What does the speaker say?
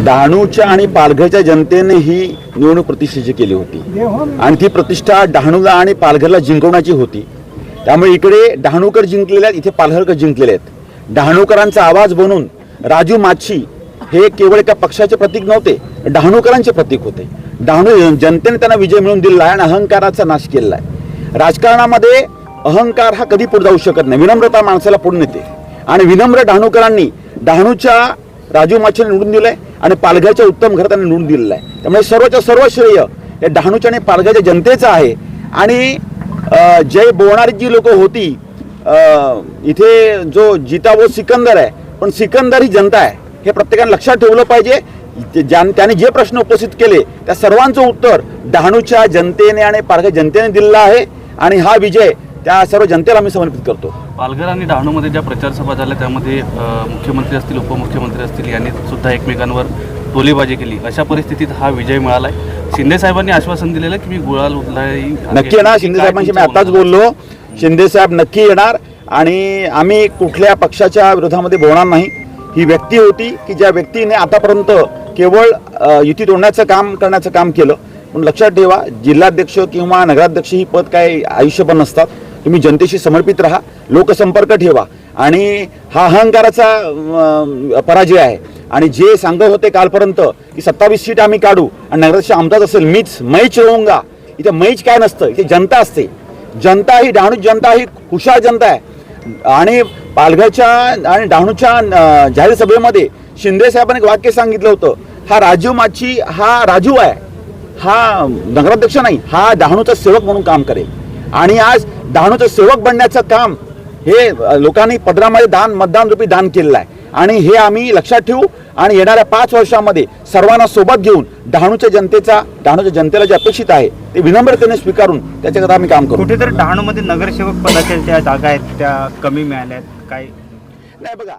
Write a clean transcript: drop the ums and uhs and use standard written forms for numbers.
डहाणूच्या आणि पालघरच्या जनतेने ही निवडणूक प्रतिष्ठेची केली होती आणि ती प्रतिष्ठा डहाणूला आणि पालघरला जिंकवण्याची होती। त्यामुळे इकडे डहाणूकर जिंकलेले आहेत, इथे पालघरकर जिंकलेले आहेत। डहाणूकरांचा आवाज बनून राजू माच्छी हे केवळ एका पक्षाचे प्रतीक नव्हते, डहाणूकरांचे प्रतीक होते। डहाणू जनतेने त्यांना विजय मिळवून दिला आहे आणि अहंकाराचा नाश केला आहे। राजकारणामध्ये अहंकार हा कधी पुढे जाऊ शकत नाही, विनम्रता माणसाला पुढे नेते आणि विनम्र डहाणूकरांनी डहाणूच्या राजू माच्छीने निवडून दिलंय आणि पालघरच्या उत्तम घरातांनी निवडून दिलेलं आहे। त्यामुळे सर्वच्या सर्व श्रेय हे डहाणूच्या आणि पालघरच्या जनतेचं आहे। आणि जय बोलणारी जी लोक होती, इथे जो जिता वो सिकंदर आहे, पण सिकंदर ही जनता आहे हे प्रत्येकाने लक्षात ठेवलं पाहिजे। त्याने जे प्रश्न उपस्थित केले त्या सर्वांचं उत्तर डहाणूच्या जनतेने आणि पालघर जनतेने दिलेलं आहे आणि हा विजय त्या सर्व जनतेला आम्ही समर्पित करतो। पालघर आणि डहाणूमध्ये ज्या प्रचार सभा झाल्या त्यामध्ये मुख्यमंत्री असतील, उपमुख्यमंत्री असतील यांनी सुद्धा एकमेकांवर टोलेबाजी केली, अशा परिस्थितीत हा विजय मिळालाय। शिंदे साहेबांनी आश्वासन दिलेलं की मी गुलाल उधळी नक्की येणार। शिंदे साहेबांशी मी आताच बोललो, शिंदे साहेब नक्की येणार आणि आम्ही कुठल्या पक्षाच्या विरोधामध्ये बोलणार नाही। ही व्यक्ती होती की ज्या व्यक्तीने आतापर्यंत केवळ युती तोडण्याचं काम करण्याचं काम केलं। पण लक्षात ठेवा, जिल्हाध्यक्ष किंवा नगराध्यक्ष ही पद काय आयुष्यभर नसतात। तुम्ही जनतेशी समर्पित राहा, लोकसंपर्क ठेवा आणि हा अहंकाराचा पराजय आहे। आणि जे सांगत होते कालपर्यंत की 27 सीट आम्ही काढू आणि नगराध्यक्ष आमचाच असेल, मैच रहूंगा, इथे मैच काय नसतं, इथे जनता असते। जनता ही डहाणू जनता ही हुशार जनता आहे। आणि पालघरच्या आणि डहाणूच्या जाहीर सभेमध्ये शिंदे साहेबांनी एक वाक्य सांगितलं होतं, हा राजू माच्छी हा राजू आहे, हा नगराध्यक्ष नाही, हा डहाणूचा सेवक म्हणून काम करेल। आणि आज डहाणूचं सेवक बनण्याचं काम हे लोकांनी पदरामध्ये मतदान रूपी दान केलेलं आहे आणि हे आम्ही लक्षात ठेवू आणि येणाऱ्या 5 वर्षांमध्ये सर्वांना सोबत घेऊन डहाणूच्या जनतेला जे अपेक्षित आहे ते विनम्रतेने स्वीकारून त्याच्याकरता आम्ही काम करू। कुठेतरी डहाणूमध्ये नगरसेवक पदाच्या ज्या जागा आहेत त्या कमी मिळाल्या आहेत, काय नाही बघा